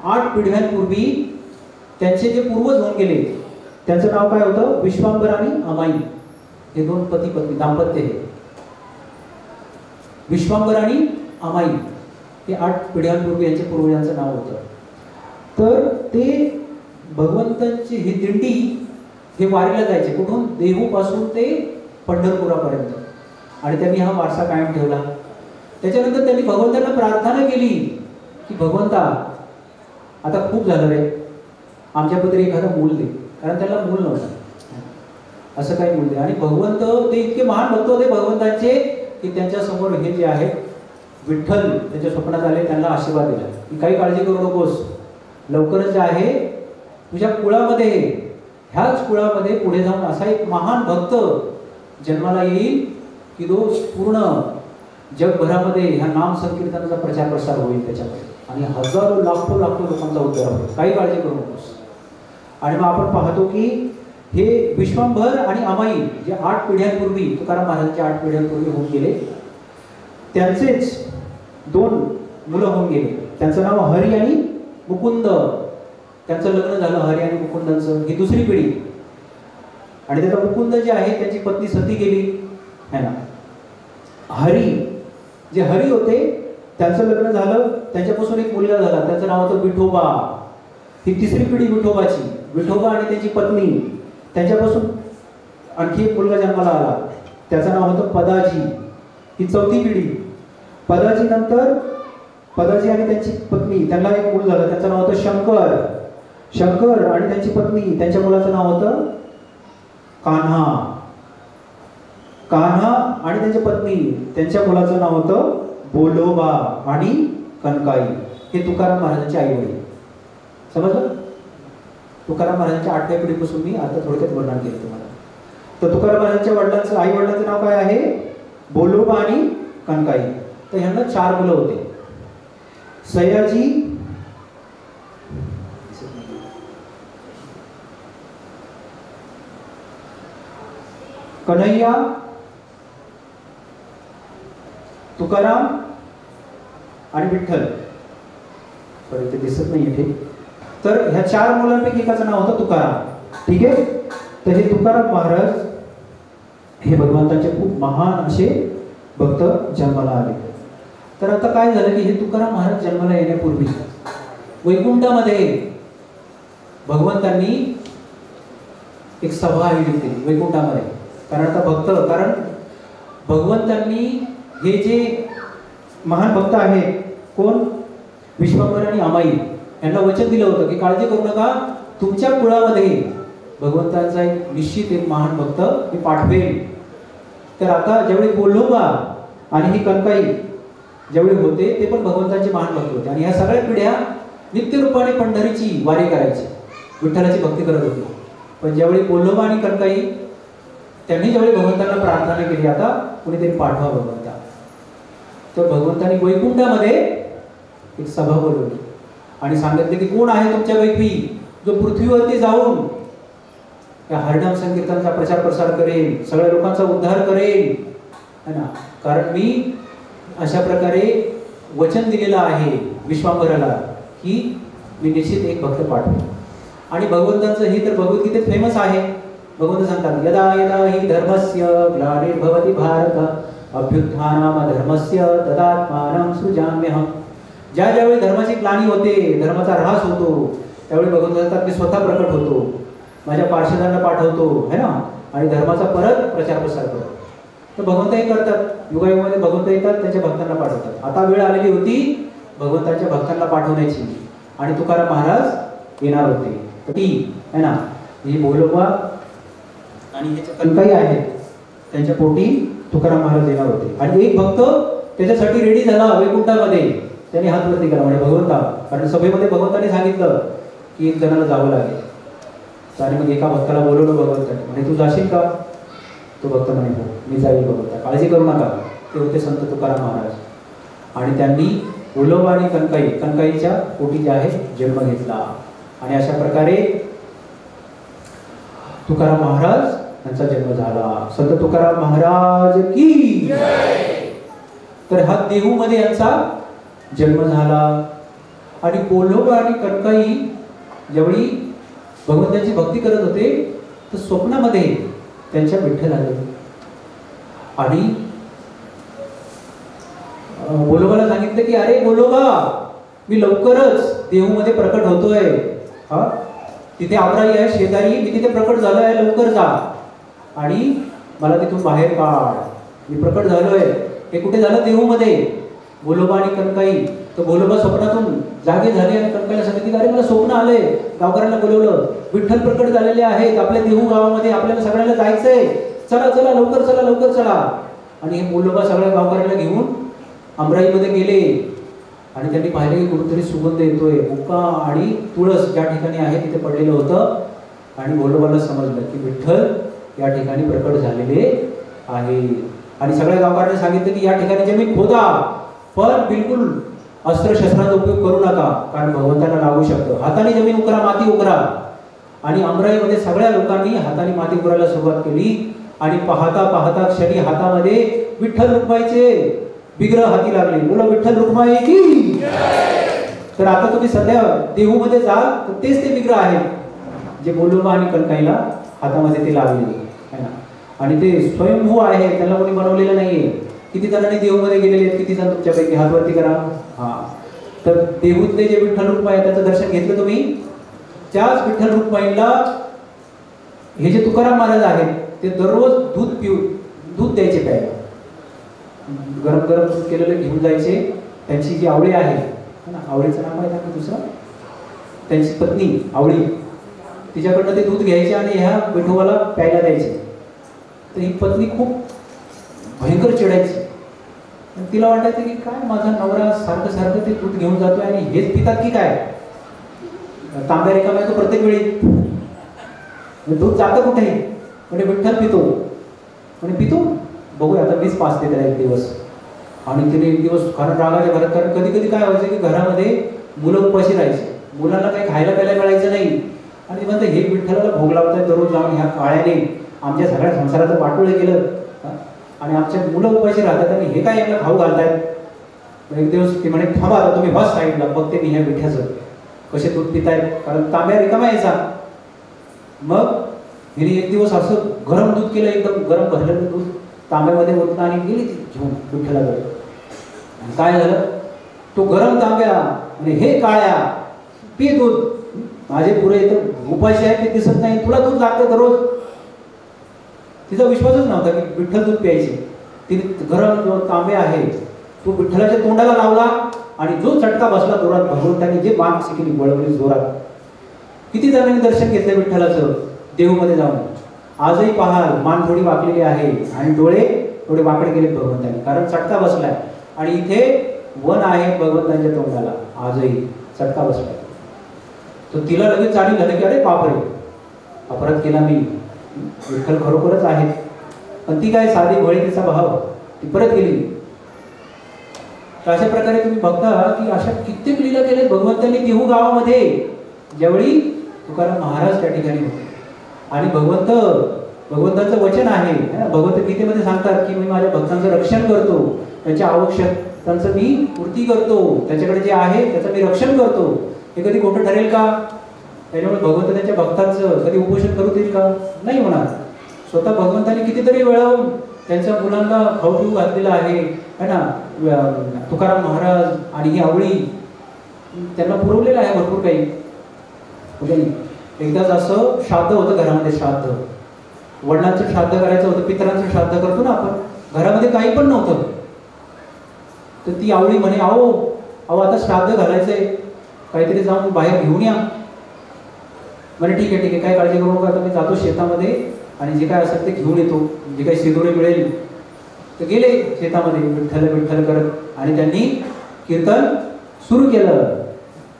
8 पिढ्यांपूर्वी त्यांचे जे पूर्वज होऊन गेले त्यांचं नाव काय होतं? विश्वांबर आणि अमाई. हे 2 पती पत्नी दाम्पत्य हे विश्वांबर आणि अमाई. हे 8 पिढ्यांपूर्वी यांच्या पूर्वजांचं नाव होतं. तर ते भगवंतांची ही दिंडी हे वारीला जायचे कुठून? देहूपासून ते पंढरपुरापर्यंत. आणि त्यांनी हा वारसा कायम ठेवला. त्याच्यानंतर त्यांनी भगवंतांना प्रार्थना केली की भगवंता आता खूप झालं रे, आमच्या पत्री एखादं मूल दे. कारण त्याला मूल नव्हतं, असं काही मूल दे. आणि भगवंत ते इतके महान भक्त होते भगवंतांचे की त्यांच्या समोर हे जे आहे विठ्ठल त्यांच्या स्वप्नात आले, त्यांना आशीर्वाद दिला की काही काळजी करू नकोस, लवकरच जे आहे तुझ्या कुळामध्ये, ह्याच कुळामध्ये पुढे जाऊन असा एक महान भक्त जन्माला येईल की तो पूर्ण जगभरामध्ये ह्या नाम संकीर्तनाचा प्रचार प्रसार होईल त्याच्याकडे, आणि हजारो लाखो लोकांचा उद्धार होईल, काही काळजी करू नकोस. आणि मग आपण पाहतो की हे विश्वांभर आणि अमाई जे 8 पिढ्यांपूर्वी, तुकाराम महाराजांच्या 8 पिढ्यांपूर्वी होऊन गेले, त्यांचेच 2 मुलं होऊन गेले. त्यांचं नाव हरी आणि मुकुंद. त्यांचं लग्न झालं हरी आणि मुकुंदांचं. ही 2री पिढी. आणि त्याचा मुकुंद जे आहे त्याची पत्नी सती गेली है ना. हरी जे हरी होते त्यांचं लग्न झालं, त्यांच्यापासून एक मुलगा झाला, त्याचं नाव होतं विठोबा. ही 3री पिढी विठोबाची. विठोबा आणि त्याची पत्नी, त्यांच्यापासून आणखी एक मुलगा जन्माला आला, त्याचं नाव होतं पदाजी. ही 4थी पिढी. पदाजी नंतर पदाजी आणि त्यांची पत्नी, त्यांना एक मूल झालं, त्याचं नाव होतं शंकर. शंकर आणि त्यांची पत्नी, त्यांच्या मुलाचं नाव होतं कान्हा. कान्हा आणि त्यांची पत्नी, त्यांच्या मुलाचं नाव होतं बोलोबा आणि कनकाई. हे तुकाराम महाराजांचे आई वडील. समजलं? तुकाराम महाराजांच्या 8व्या पिढीपासून मी आता थोडक्यात वर्णन केलं तुम्हाला. तर तुकाराम महाराजांच्या वडिलांचं, आई वडिलांचं नाव काय आहे? बोलोबा आणि कनकाई. तर ह्यांना 4 मुलं होते. सयाजी, कन्हैया, तुकाराम आणि विठ्ठल. सॉरी ते दिसत नाही इथे. तर ह्या 4 मुलांपैकी एकाचं नाव होतं तुकाराम. ठीक आहे. तर हे तुकाराम महाराज हे भगवंताचे खूप महान असे भक्त जन्माला आले. तर आता काय झालं की हे तुकाराम महाराज जन्माला येण्यापूर्वी वैकुंठामध्ये भगवंतांनी एक सभा आयोजित केली वैकुंठामध्ये. कारण भगवंतांनी हे जे महान भक्त आहेत कोण? विश्वांबर आणि अमाई, यांना वचन दिलं होतं की काळजी करू नका, तुमच्या कुळामध्ये भगवंतांचा एक निश्चित एक महान भक्त मी पाठवेल. तर आता ज्यावेळी बोलोबा आणि ही कनकाई ज्यावेळी होते ते पण भगवंतांचे महान भक्त होते. आणि ह्या सगळ्या पिढ्या नित्यरूपाने पंढरीची वारी करायची, विठ्ठलाची भक्ती करत होती. पण ज्यावेळी बोलोबा आणि कनकाई त्यांनी ज्यावेळी भगवंतांना प्रार्थना केली आता कुणीतरी पाठवा भगवंता, तर भगवंतांनी वैकुंठामध्ये एक सभा बोलवली आणि सांगितले की कोण आहे तुमच्यापैकी जो पृथ्वीवरती जाऊन या हरिनाम संकीर्तनाचा प्रचार प्रसार करेल, सगळ्या लोकांचा उद्धार करेल है ना. कारण मी अशा प्रकारे वचन दिलेलं आहे विश्वांबराला की मी निश्चित एक भक्त पाठवेन. आणि भगवंतांचं ही तर भगवद्गीतेत फेमस आहे. भगवंत सांगतात यदा यदा हि धर्मस्य ग्लानिर्भवति भारत अभ्युत्थानम धर्मस्य तदात्मानं सृजाम्यहम्. ज्या ज्यावेळी धर्माची ग्लानी होते, धर्माचा ऱ्हास होतो, त्यावेळी भगवंत सांगतात मी स्वतः प्रकट होतो, माझ्या पार्षदांना पाठवतो है ना, आणि धर्माचा परत प्रचार प्रसार करतो. तर भगवंत हे करतात. युगायुगामध्ये भगवंत येतात, त्यांच्या भक्तांना पाठवतात. आता वेळ आलेली होती भगवंताच्या भक्तांना पाठवण्याची, आणि तुकाराम महाराज येणार होते. ती है ना, ही बोलोबा आणि हे कणकाई आहेत, त्यांच्या पोटी तुकाराम महाराज येणार होते. आणि एक भक्त त्याच्यासाठी रेडी झाला वैकुंठामध्ये. त्याने हात वरती केला म्हणजे भगवंता, कारण सभेमध्ये भगवंताने सांगितलं की एक जणाला जावं लागेल. आणि मग एका भक्ताला बोलवलं भगवंताने, म्हणजे तू जाशील का? तो भक्त म्हणे हो मी जाईल भगवंता, काळजी करू नका. ते होते संत तुकाराम महाराज. आणि त्यांनी बोलोबा आणि कणकाईच्या पोटी जे आहे जन्म घेतला. आणि अशा प्रकारे तुकाराम महाराज यांचा जन्म झाला. संत तुकाराम महाराज की. तर हा देहूमध्ये यांचा जन्म झाला. आणि बोलोबा आणि कणकाई ज्यावेळी भगवंताची भक्ती करत होते तर स्वप्नामध्ये त्यांच्या विठ्ठल आले. आणि बोलोबाला सांगितलं की अरे बोलोबा मी लवकरच देहूमध्ये प्रकट होतोय, हा तिथे आमराई आहे शेजारी, मी तिथे प्रकट झालोय, लवकर जा आणि मला तिथून बाहेर काढ, मी प्रकट झालोय. हे कुठे झालं? देहूमध्ये. बोलोबा आणि कणकाई. तर बोलोबा स्वप्नातून जागे झाले आणि कणकाईला सांगितलं अरे मला स्वप्न आलंय, गावकऱ्यांना बोलवलं, विठ्ठल प्रकट झालेले आहेत आपल्या देहू गावामध्ये, आपल्याला सगळ्यांना जायचंय, चला चला लवकर चला लवकर चला. आणि हे बोलोबा सगळ्या गावकऱ्यांना घेऊन अमराईमध्ये गेले. आणि त्यांनी पाहिले की कुठेतरी सुगंध येतोय, बुक्का आणि तुळस ज्या ठिकाणी आहे तिथे पडलेलं होतं. आणि बोलोबाला समजलं की विठ्ठल या ठिकाणी प्रकट झालेले आहे. आणि सगळ्या गावकऱ्यांनी सांगितलं की या ठिकाणी जमीन खोदा, पण बिलकुल अस्त्रशस्त्रांचा उपयोग करू नका, कारण भगवंतांना लागू शकतं. हाताने जमीन उकरा, माती उकरा. आणि अमराईमध्ये सगळ्या लोकांनी हाताने माती उकरायला सुरुवात केली. आणि पाहता पाहता क्षणी हातामध्ये विठ्ठल रुक्माईचे विग्रह हाती लागले. बोला विठ्ठल रुक्माई की. तर आता तुम्ही सध्या देहूमध्ये जाल तर तेच ते विग्रह आहेत जे बोलोबा आणि कणकाईला हातामध्ये ते लागले है ना. आणि ते स्वयंभू आहे, त्याला कोणी बनवलेलं नाहीये. किती जणांनी देहूमध्ये गेलेले आहेत? किती जण तुमच्यापैकी हातवरती करा. हा, तर देहूतले जे विठ्ठल रुक्माई आहे त्याचं दर्शन घेतलं तुम्ही. त्याच विठ्ठल रुक्माईला हे जे तुकाराम महाराज आहेत ते दररोज दूध द्यायचे प्यायला. गरम गरम दूध केलेलं घेऊन जायचे. त्यांची जी आवळी आहे ना, आवळीचं नाव माहिती आहे दुसरं, त्यांची पत्नी आवळी, तिच्याकडनं ते दूध घ्यायचे आणि ह्या विठोबाला प्यायला द्यायचे. तर ही पत्नी खूप भयंकर चिडायची. तिला वाटायचं की काय माझा नवरा सारखं सारखं ते दूध घेऊन जातोय आणि हेच पितात की काय, तांब्या रिकामा येतो प्रत्येक वेळी, दूध जातं कुठे? म्हणजे विठ्ठल पितो. म्हणजे पितो बघूया आता मीच पाचते त्याला एक दिवस. आणि तिने एक दिवस कारण रागाच्या घरात, कारण कधी कधी काय व्हायचं की घरामध्ये मुलं उपाशी राहायचे, मुलांना काही खायला प्यायला मिळायचं नाही. आणि म्हणते हे विठ्ठलाला भोग लावताय दररोज जाऊन ह्या काळ्याने आमच्या सगळ्या संसाराचं वाटोळं केलं आणि आमच्या मुलं उपाशी राहतात आणि हे काय यांना खाऊ घालतायत. एक दिवस ती म्हणे थांबा आता तुम्ही बस साईडला, बघते मी ह्या विठ्याचं कसे दूध पितायत, कारण तांब्या रिकामा यायचा. मग हिने एक दिवस असं गरम दूध केलं, एकदम गरम भरलेलं दूध तांब्यामध्ये ओतलं आणि गेली ती घेऊन विठ्ठलाकडे. काय झालं? तो गरम तांब्या आणि हे काळ्या पी दूध, माझे पुरे इथं उपाशी आहेत ते दिसत नाही, तुला दूध लागतं दररोज. तिचा विश्वासच नव्हता की विठ्ठल दूध प्यायचे. तिने गरम जो तांबे आहे तो विठ्ठलाच्या तोंडाला लावला आणि जो चटका बसला जोरात, भगवंतांनी जे मान शिकली वळवली जोरात. किती जणांनी दर्शन घेतलं विठ्ठलाचं देहूमध्ये जाऊन. आजही पाहाल मान थोडी वाकलेली आहे आणि डोळे थोडे वाकडे केले भगवंतांनी, कारण चटका बसलाय. आणि इथे वन आहे भगवंतांच्या तोंडाला, आजही चटका बसलाय. तर तिला लगेच जाणीव झालं की अरे बापरे, अपराध केला मी, विठ्ठल खरोखरच आहे. पण ती काय साधी भोळी तिचा भाव, ती परत गेली. तर अशा प्रकारे तुम्ही बघता की अशा कित्येक लीला केल्या भगवंतांनी देहू गावामध्ये, ज्यावेळी तुकाराम महाराज त्या ठिकाणी होते. आणि भगवंताचं वचन आहे, भगवत गीतेमध्ये सांगतात की मी माझ्या भक्तांचं रक्षण करतो, त्यांच्या आवश्यकतांचं मी पूर्ती करतो, त्याच्याकडे जे आहे त्याचं मी रक्षण करतो. हे कधी खोटं ठरेल का? त्याच्यामुळे भगवंत त्यांच्या भक्तांचं कधी उपोषण करू देईल का? नाही होणार. स्वतः भगवंतांनी कितीतरी वेळा त्यांच्या मुलांना खाऊ पिऊ घातलेला आहे ना. तुकाराम महाराज आणि ही आवळी त्यांना पुरवलेलं आहे भरपूर काही. एकदाच असं श्राद्ध होतं घरामध्ये, श्राद्ध, वडिलांचं श्राद्ध करायचं होतं, पितरांचं श्राद्ध करतो ना आपण, घरामध्ये काही पण नव्हतं. तर ती आवळी म्हणे, अहो अहो आता श्राद्ध घालायचंय, काहीतरी जाऊन बाहेर घेऊन या. म्हणे ठीक आहे ठीक आहे, काय काळजी करू नका, आता मी जातो शेतामध्ये आणि जे काय असेल ते घेऊन येतो, जे काही शिदोरी मिळेल. तर गेले शेतामध्ये विठ्ठल विठ्ठल करत आणि त्यांनी कीर्तन सुरू केलं.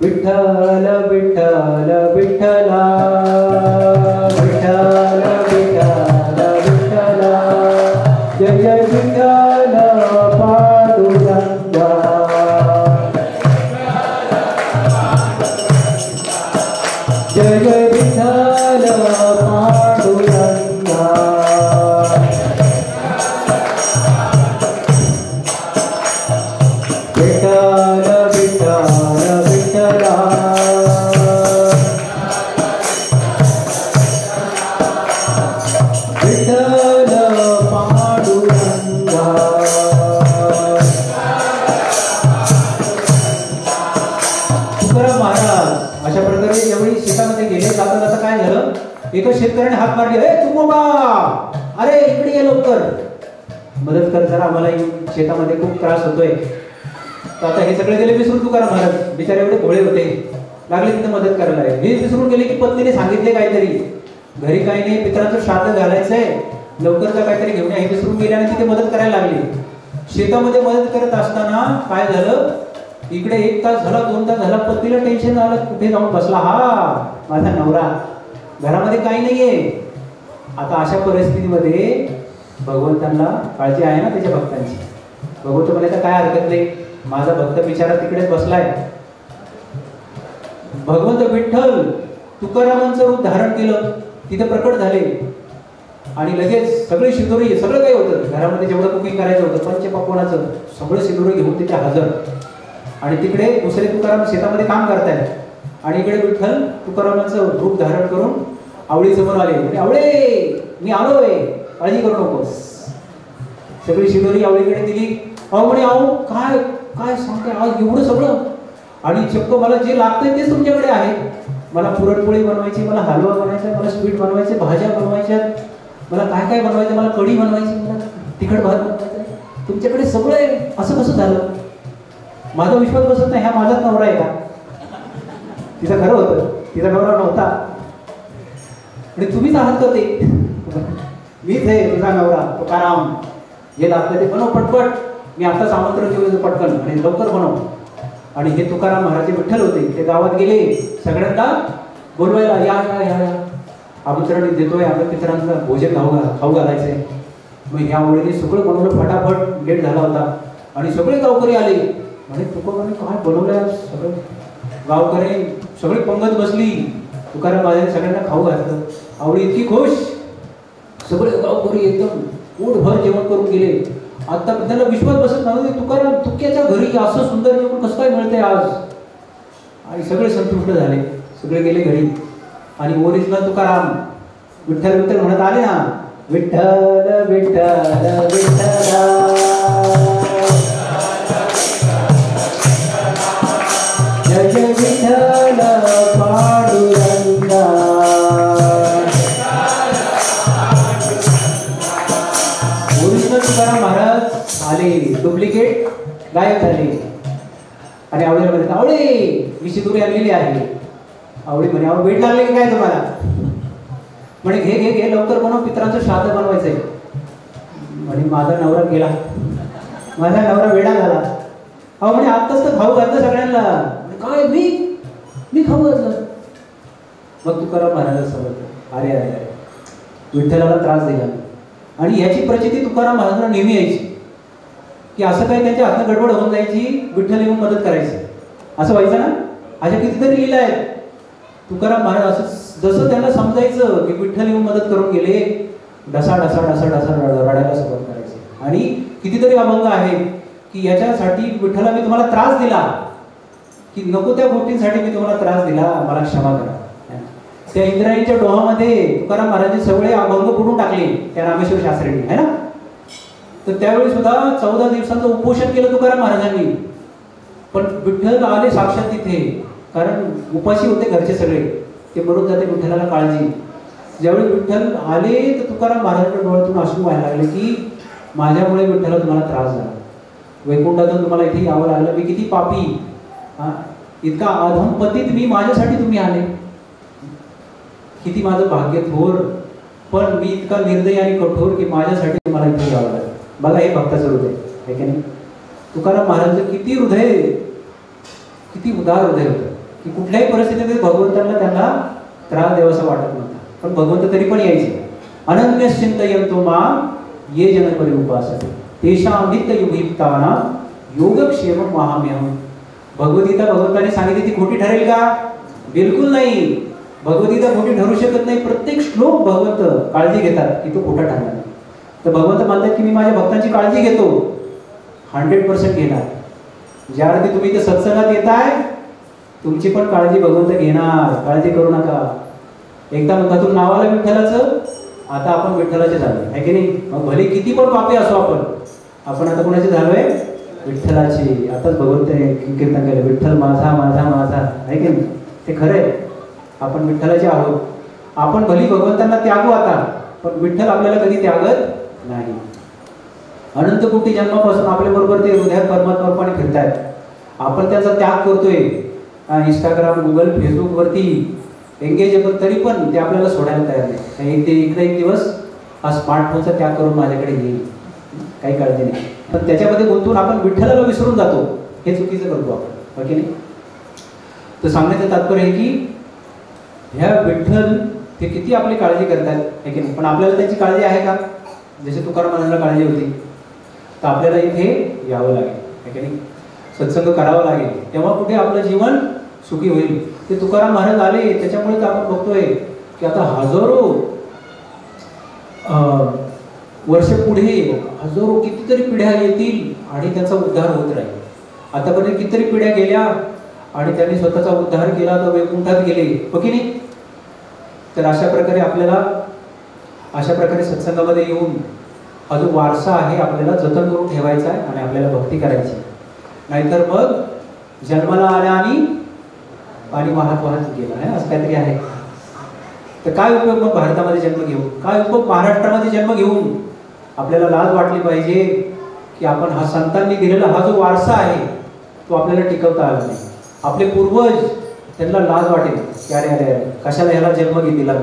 विठ्ठल विठ्ठल विठ्ठला विठ्ठल विठ्ठल विठ्ठला जय जय विठ्ठल पांडुरंगा जय जय विठ्ठल पांडुरंगा. विठ्ठल विठ्ठल विठ्ठला विठ्ठल पांडुरंगा. तुकाराम महाराज अशा प्रकारे ज्यावेळी शेतामध्ये गेले, जाता जाता काय झालं, एका शेतकऱ्याने हाक मारली, ए तुकोबा, अरे इकडे ये लवकर, मदत कर जरा, आम्हाला शेतामध्ये खूप त्रास होतोय. तर आता हे सगळे गेले विसरून तुकाराम महाराज, बिचारे एवढे भोळे होते, लागले तिथे मदत करायला. हे विसरून गेले की पत्नीने सांगितले काहीतरी, घरी काही नाही, पितरांचं श्राद्ध घालायचंय, लवकर जा काहीतरी घेऊन या. हे विसरून गेले आणि तिथे मदत करायला लागली. शेतामध्ये मदत करत असताना काय झालं, इकडे 1 तास झाला, 2 तास झाला, पत्नीला टेन्शन आलं, कुठे जाऊन बसला हा माझा नवरा, घरामध्ये काही नाहीये. आता अशा परिस्थितीमध्ये भगवंतांना काळजी आहे ना त्याच्या भक्तांची. भगवंत म्हणायचं काय हरकत नाही, माझा भक्त बिचारा तिकडेच बसलाय. भगवंत विठ्ठल तुकारामांचं रूप धारण केलं, तिथे प्रकट झाले आणि लगेच सगळे शिदोरी, सगळं काही होतं घरामध्ये, जेवढं कुकिंग करायचं होतं पंचपक्वानाचं सगळं शिदोरी घेऊन तिथे हजर. आणि तिकडे दुसरे तुकाराम शेतामध्ये काम करतायत आणि इकडे विठ्ठल तुकारामांचं रूप धारण करून आवळी समोर आले. म्हणजे आवळे मी आलोय, काळजी करू नकोस. सगळी शिदोरी आवळीकडे दिली. अहो म्हणे, अहो काय काय सांगते आज एवढं सगळं, आणि चक्क मला जे लागतंय तेच तुमच्याकडे आहे. मला पुरणपोळी बनवायची, मला हलवा बनवायचा, मला स्वीट बनवायचे, भाज्या बनवायच्या, मला काय काय बनवायचं, मला कढी बनवायची, मला तिखट भात बनवायचा, तुमच्याकडे सगळं आहे. असं कसं झालं? माझा विश्वास बसत नाही, हा माझाच नवरा आहे का? तिचं खरं होतं, तिचा नवरा नव्हता आणि तुम्हीच आहात का ते? मीच आहे तुझा नवरा तुकाराम, जे लागतं ते बनव पटपट, मी आताच आमंत्रण ठेवलं पटकन आणि लवकर बनव. आणि हे तुकाराम महाराज विठ्ठल होते, ते गावात गेले, सगळ्यांना बोलवायला, या या या या, आमंत्रण देतोय, आपल्या पितरांचं भोजन खाऊ घालायचंय. मग ह्या वेळेने सगळं बनवलं, फटाफट लेट झाला होता आणि सगळे गावकरी आले. म्हणे तुकोबाने काय बनवलं, सगळं गावकरी सगळी पंगत बसली, तुकाराम महाराज सगळ्यांना खाऊ घातलं. आवडी इतकी खुश, सगळे गावकरी एकदम पोटभर जेवण करून गेले. आता त्यांना विश्वास बसत नव्हता, तुकाराम तुक्याच्या घरी असं सुंदर जेवण कसं काय मिळतंय आज. आणि सगळे संतुष्ट झाले, सगळे गेले घरी. आणि ओरिजिनल तुकाराम विठ्ठल विठ्ठल म्हणत आले ना, विठ्ठल विठ्ठल विठ्ठला जय जय विठ्ठल पांडुरंगा. ओरिजिनल तुकाराम महाराज आले, डुप्लिकेट गायब झाले. आणि आवडीला म्हणतात, आवडे मी शिदोरी आणलेली आहे. आवडी म्हणे, अहो वेट लागले की काय तुम्हाला? म्हणे घे घे घे, लवकर बनव, पितरांचं श्राद्ध बनवायचंय. म्हणे माझा नवरा गेला, माझा नवरा वेडा झाला. अहो म्हणे आत्ताच तर खाऊ घातलं सगळ्यांना. काय मी खाऊ घातलं? मग तुकाराम महाराज समजलं, अरे अरे अरे विठ्ठलाला त्रास दिला. आणि याची प्रचिती तुकाराम महाराजांना नेहमी यायची की असं काही त्यांच्या हातनं गडबड होऊन जायची, विठ्ठल येऊन मदत करायची. असं व्हायचं ना. अशा कितीतरी लीला आहेत. तुकाराम महाराज असं जसं त्यांना समजायचं की विठ्ठल येऊन मदत करून गेले, ढसा ढसा ढसा ढसा रडायला सुरुवात करायची. आणि कितीतरी अभंग आहेत की याच्यासाठी विठ्ठला मी तुम्हाला त्रास दिला की नको त्या गोष्टींसाठी मी तुम्हाला त्रास दिला, मला क्षमा करा. त्या इंद्रायणीच्या डोहामध्ये तुकाराम महाराजांनी सगळे अभंग पुढून टाकले त्या रामेश्वर शास्त्रींनी, है ना. तर त्यावेळी सुद्धा 14 दिवसांचं उपोषण केलं तुकाराम महाराजांनी. पण विठ्ठल आले साक्षात तिथे, कारण उपाशी होते घरचे सगळे, ते मरून जाते, विठ्ठलाला काळजी. ज्यावेळी विठ्ठल आले तर तुकाराम महाराजांच्या डोळ्यातून अश्रू व्हायला लागले की माझ्यामुळे विठ्ठला तुम्हाला त्रास झाला, वैकुंठातून तुम्हाला इथे यावं लागलं, मी किती पापी, इतका अधमपतीत मी, माझ्यासाठी तुम्ही आले, किती माझं भाग्य थोर, पण मी इतका निर्दयी आणि कठोर की माझ्यासाठी मला इथे यावं लागलं. बघा हे भक्ताचं हृदय आहे की नाही. तुकाराम महाराजांचं किती हृदय, किती उदार हृदय होतं की कुठल्याही परिस्थितीमध्ये भगवंतांना त्यांना त्रास द्यावासा वाटत नव्हता, पण भगवंत तरी पण यायचे. अनन्य चिंतयन्तो मां ये जन परि उपासते तेषां नित्ययुक्तानां योगक्षेम महाम्यहम्. भगवद्गीता भगवंताने सांगितली ती खोटी ठरेल का? बिलकुल नाही. भगवद्गीता खोटी ठरू शकत नाही. प्रत्येक श्लोक भगवंत काळजी घेतात की तो खोटा ठरणार नाही. तर भगवंत म्हणतात की मी माझ्या भक्तांची काळजी घेतो, 100% घेणार. ज्या अर्थी तुम्ही इथे सत्संगात येताय तुमची पण काळजी भगवंत घेणार, काळजी करू नका. एकदा मग तुम नावाला विठ्ठलाचं, आता आपण विठ्ठलाचे झालोय, आहे की नाही. मग भले किती पण पापी असो आपण आता कोणाचे झालोय? विठ्ठलाचे. आताच भगवंत कीर्तन केलं, विठ्ठल माझा माझा माझा, आहे की नाही. ते खरंय, आपण विठ्ठलाचे आहोत. आपण भली भगवंतांना त्यागू आता, पण विठ्ठल आपल्याला कधी त्यागत नाही. अनंत कोटी जन्मापासून आपल्या बरोबर ते हृदयात परमात्मापणे फिरतायत. आपण त्याचा त्याग करतोय इंस्टाग्राम, गुगल, फेसबुक वरती एंगेजेबल, तरी पण ते आपल्याला सोडायला तयार नाही. एक दिवस हा स्मार्टफोनचा त्याग करून माझ्याकडे येईल, काही काळजी नाही. पण त्याच्यामध्ये गुंतून आपण विठ्ठलाला विसरून जातो, हे चुकीचं करतो आपण, ओके नाही. तर सांगण्याचं तात्पर्य आहे की ह्या विठ्ठल ते किती आपली काळजी करतात, आहे की नाही. पण आपल्याला त्याची काळजी आहे का? जसे तुकाराम महाराजांना काळजी होती, तर आपल्याला इथे यावं लागेल, आहे की नाही. सत्संग करावा लागेल, तेव्हा कुठे आपलं जीवन सुखी होईल. ते तुकाराम महाराज आले, त्याच्यामुळे तर आपण बघतोय की आता हजारो वर्ष पुढे हजारो कितीतरी पिढ्या येतील आणि त्यांचा उद्धार होत राहील. आतापर्यंत कितीतरी पिढ्या गेल्या आणि त्यांनी स्वतःचा उद्धार केला, तर वैकुंठात गेले, हो की नाही. तर अशा प्रकारे आपल्याला अशा प्रकारे सत्संगामध्ये येऊन हा जो वारसा आहे आपल्याला जतन करून ठेवायचा आहे आणि आपल्याला भक्ती करायची. नाहीतर मग जन्माला आल्या आणि वाहत गेला आहे, असं काहीतरी आहे. तर काय उपयोग मग भारतामध्ये जन्म घेऊन, काय उपयोग महाराष्ट्रामध्ये जन्म घेऊन? आपल्याला लाज वाटली पाहिजे की आपण हा संतांनी दिलेला हा जो वारसा आहे तो आपल्याला टिकवता आला नाही. आपले पूर्वज, त्यांना लाज वाटेल की अरे अरे कशाला याला जन्म दिला,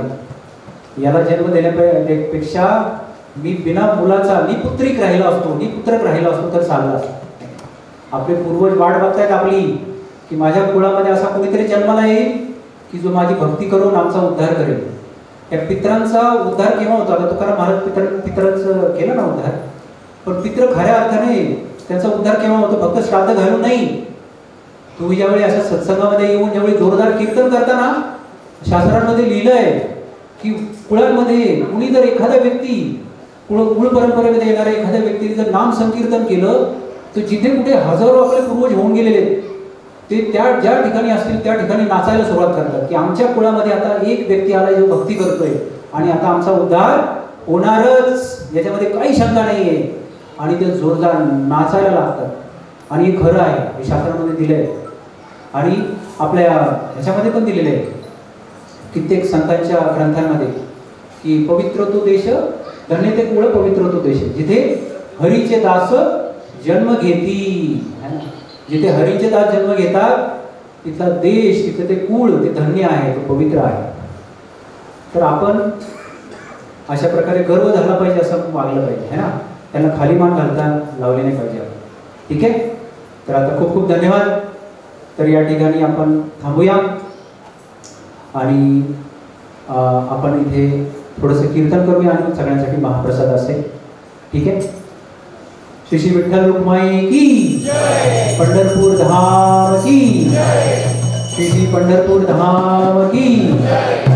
मी याला जन्म देण्यापेक्षा मी बिना मुलाचा निपुत्रिक राहिला असतो, निपुत्रक राहिला असतो तर चालला असतो. आपले पूर्वज वाट बघतायत आपली की माझ्या कुळामध्ये असा कोणीतरी जन्माला येईल की जो माझी भक्ती करून आमचा उद्धार करेल. त्या पितरांचा उद्धार केव्हा होता? आता तुकाराम महाराज पितरांचं केलं ना उद्धार, पण पित्र खऱ्या अर्थाने त्यांचा उद्धार केव्हा होतो? फक्त श्राद्ध घालून नाही. तुम्ही ज्यावेळी अशा सत्संगामध्ये येऊन ज्यावेळी जोरदार कीर्तन करताना, शास्त्रांमध्ये लिहिलंय की कुळांमध्ये कुणी जर एखादा व्यक्ती कुळ परंपरेमध्ये येणाऱ्या एखाद्या व्यक्तीने जर नाम संकीर्तन केलं तर जिथे कुठे हजारो आपले पूर्वज होऊन गेलेले ते त्या ज्या ठिकाणी असतील त्या ठिकाणी नाचायला सुरुवात करतात की आमच्या कुळामध्ये आता एक व्यक्ती आलाय जो भक्ती करतोय आणि आता आमचा उद्धार होणारच, याच्यामध्ये काही शंका नाहीये. आणि ते जोरदार नाचायला लागतात. आणि हे खरं आहे, हे शास्त्रामध्ये दिलंय आणि आपल्या ह्याच्यामध्ये पण दिलेलं आहे कित्येक संतांच्या ग्रंथांमध्ये की पवित्र तो देश, धन्य ते कुळ पवित्र तो देश, जिथे हरीचे दास जन्म घेती. जिथे हरीचे दास जन्म घेतात तिथला देश, तिथे ते कुळ, ते धन्य आहे, तो पवित्र आहे. तर आपण अशा प्रकारे गर्व झाला पाहिजे, असं वागलं पाहिजे, है ना. त्यांना खाली मान घालता लावले नाही पाहिजे आपण, ठीक आहे. तर आता खूप खूप धन्यवाद. तर या ठिकाणी आपण थांबूया आणि आपण इथे थोडंसं कीर्तन करूया आणि सगळ्यांसाठी महाप्रसाद असेल, ठीक आहे. श्री श्री विठ्ठल रुक्माई की जय, पंढरपूर धाम की जय, श्री श्री पंढरपूर धाम की जय.